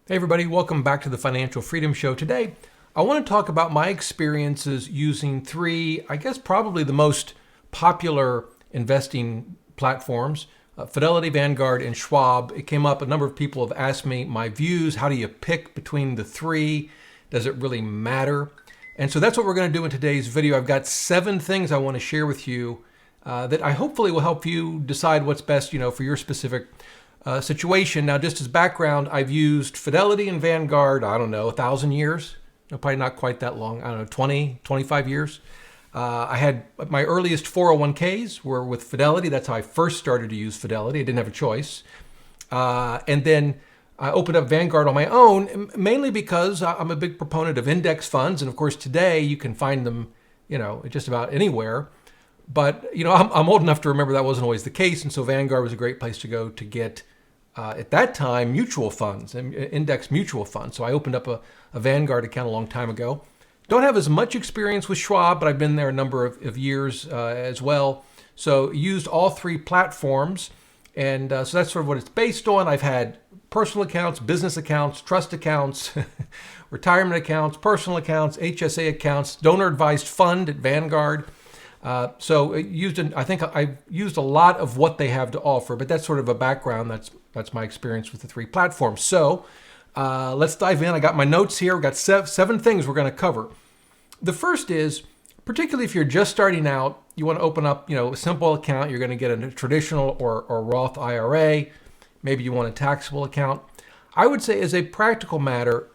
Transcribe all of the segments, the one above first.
Hey everybody, welcome back to the Financial Freedom Show. Today, I want to talk about my experiences using three, I guess probably the most popular investing platforms, Fidelity, Vanguard, and Schwab. It came up, a number of people have asked me my views. How do you pick between the three? Does it really matter? And so that's what we're going to do in today's video. I've got 7 things I want to share with you that I hopefully will help you decide what's best, for your specific situation. Now, just as background, I've used Fidelity and Vanguard, 1,000 years. No, probably not quite that long. 20, 25 years. I had my earliest 401ks were with Fidelity. That's how I first started to use Fidelity. I didn't have a choice. And then I opened up Vanguard on my own, mainly because I'm a big proponent of index funds. And of course, today you can find them, just about anywhere. But, I'm old enough to remember that wasn't always the case. And so Vanguard was a great place to go to get at that time, mutual funds, index mutual funds. So I opened up a Vanguard account a long time ago. Don't have as much experience with Schwab, but I've been there a number of years as well. So used all 3 platforms. And so that's sort of what it's based on. I've had personal accounts, business accounts, trust accounts, retirement accounts, personal accounts, HSA accounts, donor advised fund at Vanguard. I think I've used a lot of what they have to offer, but that's sort of a background. That's my experience with the 3 platforms. So let's dive in. I got my notes here. We've got 7 things we're going to cover. The first is, particularly if you're just starting out, you want to open up, a simple account. You're going to get a traditional or Roth IRA. Maybe you want a taxable account. I would say, as a practical matter,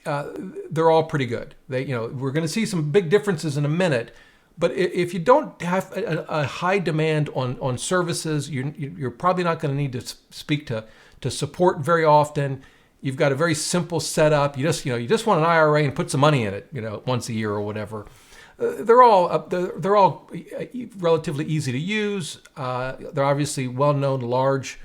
they're all pretty good. We're going to see some big differences in a minute. But if you don't have a high demand on services, you're probably not going to need to speak to support very often. You've got a very simple setup. You just want an IRA and put some money in it, once a year or whatever. They're all relatively easy to use. They're obviously well-known large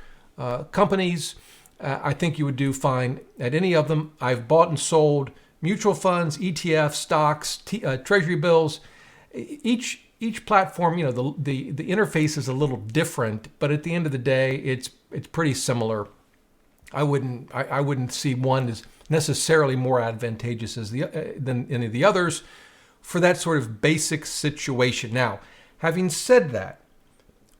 companies. I think you would do fine at any of them. I've bought and sold mutual funds, ETFs, stocks, treasury bills. Each platform, the interface is a little different, but at the end of the day, it's pretty similar. I wouldn't see one as necessarily more advantageous than any of the others for that sort of basic situation. Now, having said that,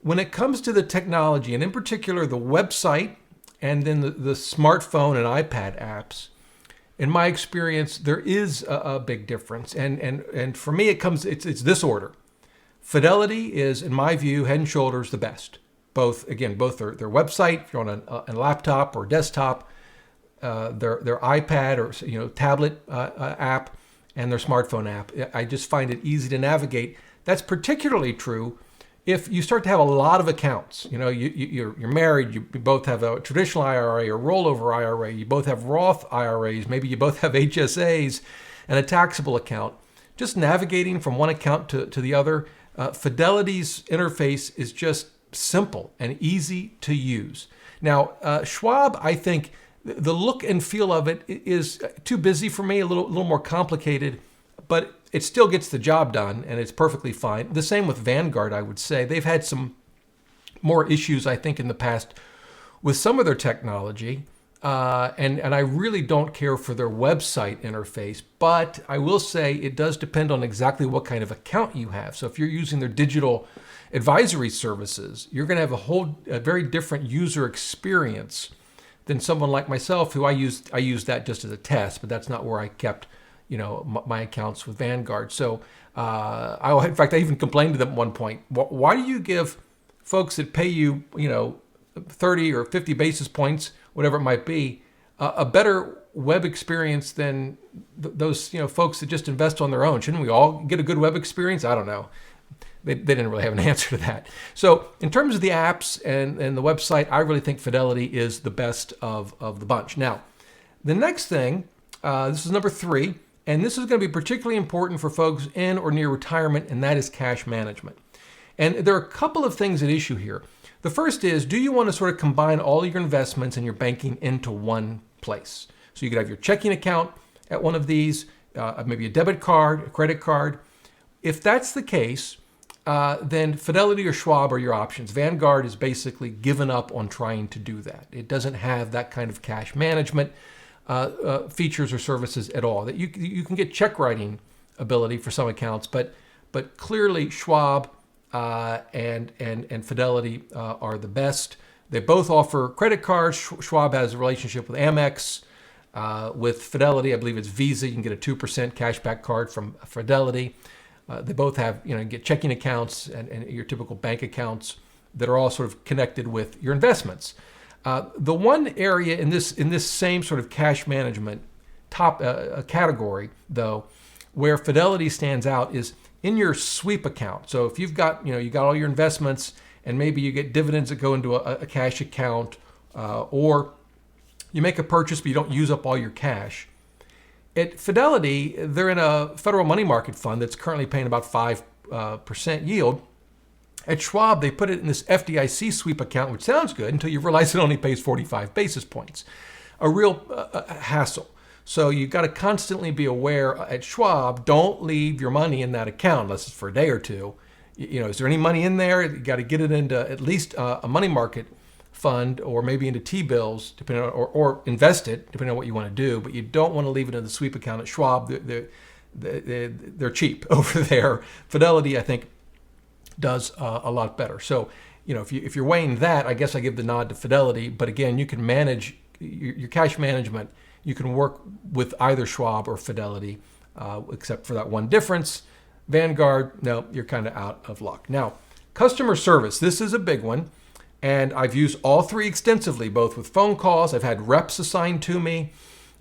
when it comes to the technology, and in particular the website and then the smartphone and iPad apps, in my experience, there is a big difference. And for me, it's this order. Fidelity is, in my view, head and shoulders the best. Both their website, if you're on a laptop or desktop, their iPad or tablet app, and their smartphone app. I just find it easy to navigate. That's particularly true if you start to have a lot of accounts. You're married, you both have a traditional IRA or rollover IRA, you both have Roth IRAs, maybe you both have HSAs and a taxable account. Just navigating from one account to the other, Fidelity's interface is just simple and easy to use. Now, Schwab, I think the look and feel of it is too busy for me, a little more complicated, but it still gets the job done, and it's perfectly fine. The same with Vanguard, I would say. They've had some more issues, I think, in the past with some of their technology, and I really don't care for their website interface, but I will say it does depend on exactly what kind of account you have. So if you're using their digital advisory services, you're going to have a very different user experience than someone like myself, who I used that just as a test, but that's not where I kept my accounts with Vanguard. So in fact, I even complained to them at one point, why do you give folks that pay you, 30 or 50 basis points, whatever it might be, a better web experience than those, folks that just invest on their own? Shouldn't we all get a good web experience? I don't know. They didn't really have an answer to that. So in terms of the apps and the website, I really think Fidelity is the best of the bunch. Now, the next thing, this is number 3, and this is going to be particularly important for folks in or near retirement, and that is cash management. And there are a couple of things at issue here. The first is, do you want to sort of combine all your investments and your banking into one place? So you could have your checking account at one of these, maybe a debit card, a credit card. If that's the case, then Fidelity or Schwab are your options. Vanguard is basically given up on trying to do that. It doesn't have that kind of cash management. features or services at all. That you can get check writing ability for some accounts, but clearly Schwab and Fidelity are the best. They both offer credit cards. Schwab has a relationship with Amex. With Fidelity, I believe it's Visa. You can get a 2% cashback card from Fidelity. They both have, you get checking accounts and your typical bank accounts that are all sort of connected with your investments. The one area in this same sort of cash management top category, though, where Fidelity stands out is in your sweep account. So if you've got, you got all your investments and maybe you get dividends that go into a cash account, or you make a purchase but you don't use up all your cash. At Fidelity, they're in a federal money market fund that's currently paying about 5% yield. At Schwab, they put it in this FDIC sweep account, which sounds good until you realize it only pays 45 basis points. A real hassle. So you've got to constantly be aware at Schwab, don't leave your money in that account unless it's for a day or two. Is there any money in there? You got to get it into at least a money market fund or maybe into T-bills, depending on, or invest it, depending on what you want to do. But you don't want to leave it in the sweep account at Schwab. They're cheap over there. Fidelity, I think, does a lot better. So, if you're weighing that, I guess I give the nod to Fidelity. But again, you can manage your cash management. You can work with either Schwab or Fidelity, except for that one difference. Vanguard, no, you're kind of out of luck. Now, customer service. This is a big one. And I've used all three extensively, both with phone calls. I've had reps assigned to me.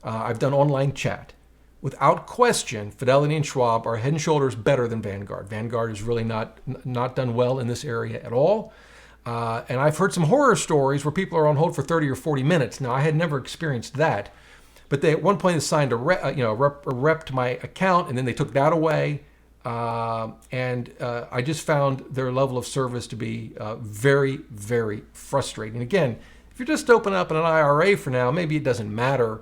I've done online chat. Without question, Fidelity and Schwab are head and shoulders better than Vanguard. Vanguard is really not done well in this area at all. And I've heard some horror stories where people are on hold for 30 or 40 minutes. Now, I had never experienced that. But they at one point assigned a rep to my account, and then they took that away. I just found their level of service to be very, very frustrating. Again, if you're just opening up an IRA for now, maybe it doesn't matter.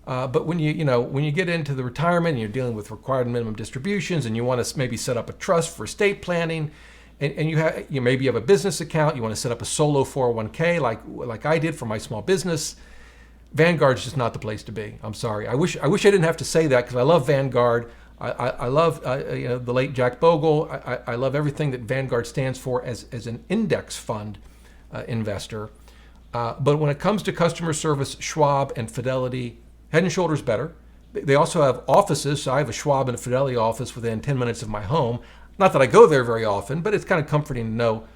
But when you get into the retirement and you're dealing with required minimum distributions and you want to maybe set up a trust for estate planning, and maybe you have a business account, you want to set up a solo 401k like I did for my small business, Vanguard's just not the place to be. I'm sorry. I wish I didn't have to say that because I love Vanguard. I love the late Jack Bogle. I love everything that Vanguard stands for as an index fund investor. But when it comes to customer service, Schwab and Fidelity, head and shoulders better. They also have offices. So I have a Schwab and a Fidelity office within 10 minutes of my home. Not that I go there very often, but it's kind of comforting to know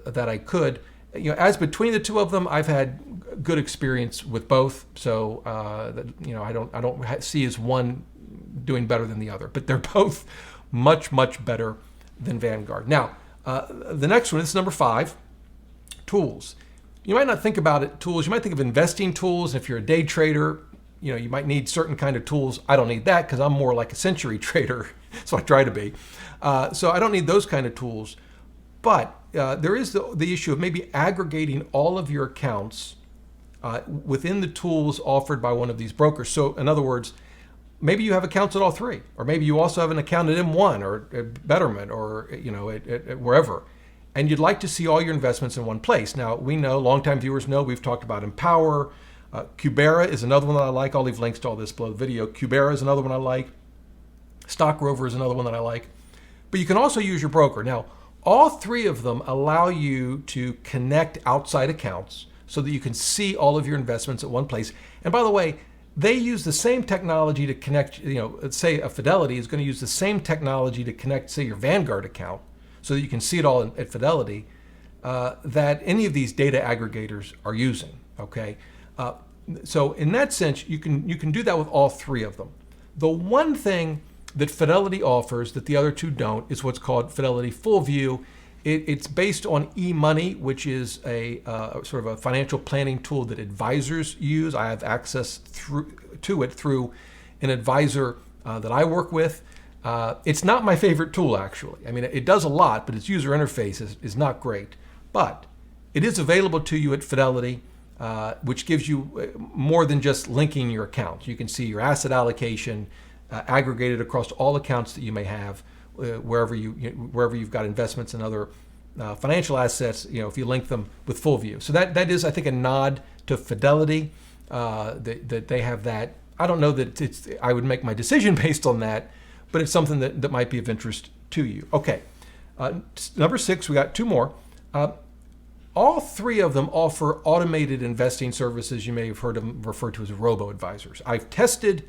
that I could. As between the two of them, I've had good experience with both. So I don't see as one doing better than the other, but they're both much, much better than Vanguard. Now, the next one, this is number 5, tools. You might not think about it, tools. You might think of investing tools. If you're a day trader, you might need certain kind of tools. I don't need that because I'm more like a century trader, so I try to be. So I don't need those kind of tools. But there is the issue of maybe aggregating all of your accounts within the tools offered by one of these brokers. So in other words, maybe you have accounts at all three, or maybe you also have an account at M1 or at Betterment or at wherever, and you'd like to see all your investments in one place. Now, we know, longtime viewers know, we've talked about Empower. Cubera is another one that I like. I'll leave links to all this below the video. Cubera is another one I like. Stock Rover is another one that I like. But you can also use your broker. Now, all three of them allow you to connect outside accounts so that you can see all of your investments at one place. And by the way, they use the same technology to connect, let's say a Fidelity is going to use the same technology to connect, say, your Vanguard account so that you can see it all at Fidelity, that any of these data aggregators are using, okay? So in that sense, you can do that with all three of them. The one thing that Fidelity offers that the other two don't is what's called Fidelity Full View. It's based on eMoney, which is a sort of a financial planning tool that advisors use. I have access to it through an advisor that I work with. It's not my favorite tool, actually. I mean, it does a lot, but its user interface is not great. But it is available to you at Fidelity, which gives you more than just linking your accounts. You can see your asset allocation aggregated across all accounts that you may have, wherever you've got investments and other financial assets. If you link them with full view. So that is, I think, a nod to Fidelity. that they have that. I don't know that I would make my decision based on that, but it's something that might be of interest to you. Okay, number 6, we got 2 more. All 3 of them offer automated investing services. You may have heard them referred to as Robo Advisors. I've tested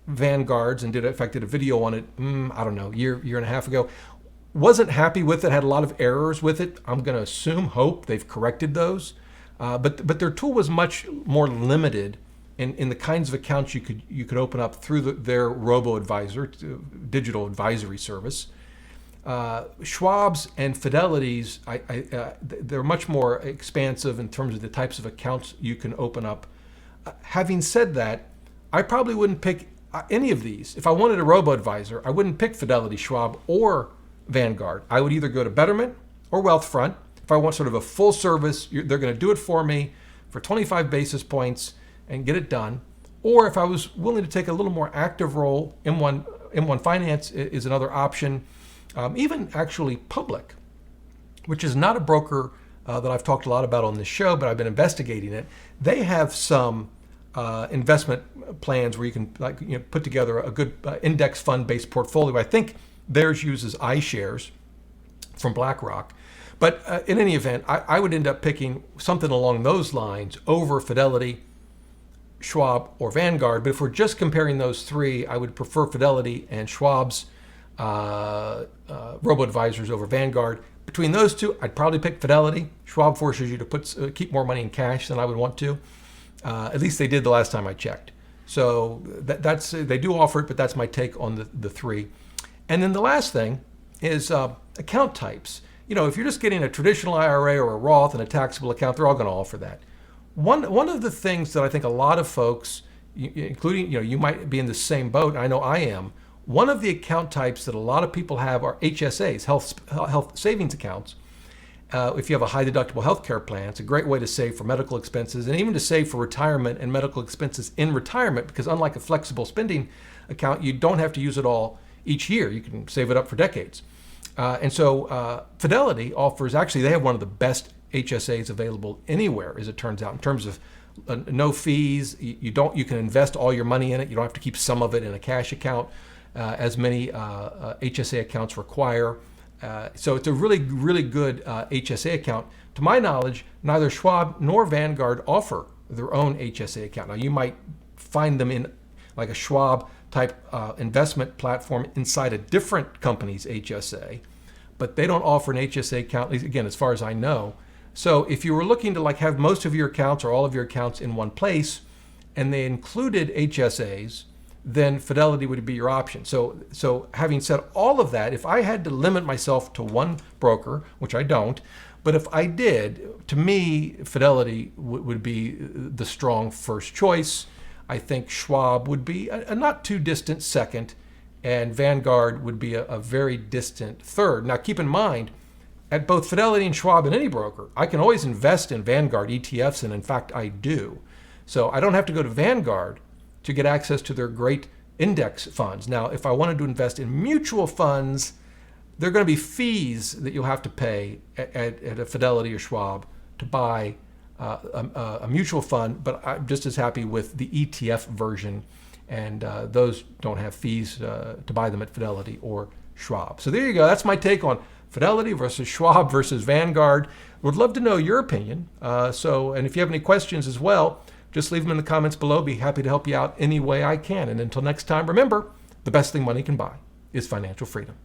Vanguard's and did a video on it, I don't know, year and a half ago. Wasn't happy with it, had a lot of errors with it. I'm going to hope they've corrected those. But their tool was much more limited in the kinds of accounts you could open up through their Robo Advisor digital advisory service. Schwab's and Fidelity's, they're much more expansive in terms of the types of accounts you can open up. Having said that, I probably wouldn't pick any of these. If I wanted a Robo Advisor, I wouldn't pick Fidelity, Schwab, or Vanguard. I would either go to Betterment or Wealthfront. If I want sort of a full service, they're going to do it for me for 25 basis points and get it done. Or if I was willing to take a little more active role, M1 Finance is another option. Even actually Public, which is not a broker that I've talked a lot about on this show, but I've been investigating it. They have some investment plans where you can put together a good index fund-based portfolio. I think theirs uses iShares from BlackRock. But in any event, I would end up picking something along those lines over Fidelity, Schwab, or Vanguard. But if we're just comparing those 3, I would prefer Fidelity and Schwab's Robo Advisors over Vanguard. Between those 2, I'd probably pick Fidelity. Schwab forces you to keep more money in cash than I would want to. At least they did the last time I checked. So that's they do offer it, but that's my take on the 3. And then the last thing is account types. If you're just getting a traditional IRA or a Roth and a taxable account, they're all going to offer that. One of the things that I think a lot of folks, including you might be in the same boat. I know I am. One of the account types that a lot of people have are HSAs, health savings accounts. If you have a high deductible healthcare plan, it's a great way to save for medical expenses and even to save for retirement and medical expenses in retirement, because unlike a flexible spending account, you don't have to use it all each year. You can save it up for decades. And so Fidelity offers, actually, they have one of the best HSAs available anywhere, as it turns out, in terms of no fees. You can invest all your money in it. You don't have to keep some of it in a cash account, as many HSA accounts require. So it's a really, really good HSA account. To my knowledge, neither Schwab nor Vanguard offer their own HSA account. Now, you might find them in like a Schwab type investment platform inside a different company's HSA, but they don't offer an HSA account, again, as far as I know. So if you were looking to have most of your accounts or all of your accounts in one place, and they included HSAs, then Fidelity would be your option. So having said all of that, if I had to limit myself to one broker, which I don't, but if I did, to me, Fidelity would be the strong first choice. I think Schwab would be a not too distant second, and Vanguard would be a very distant third. Now, keep in mind, at both Fidelity and Schwab and any broker, I can always invest in Vanguard ETFs, and in fact, I do. So I don't have to go to Vanguard to get access to their great index funds. Now, if I wanted to invest in mutual funds, there are going to be fees that you'll have to pay at a Fidelity or Schwab to buy a mutual fund, but I'm just as happy with the ETF version, and those don't have fees to buy them at Fidelity or Schwab. So there you go. That's my take on Fidelity versus Schwab versus Vanguard. Would love to know your opinion. And if you have any questions as well, just leave them in the comments below. Be happy to help you out any way I can. And until next time, remember, the best thing money can buy is financial freedom.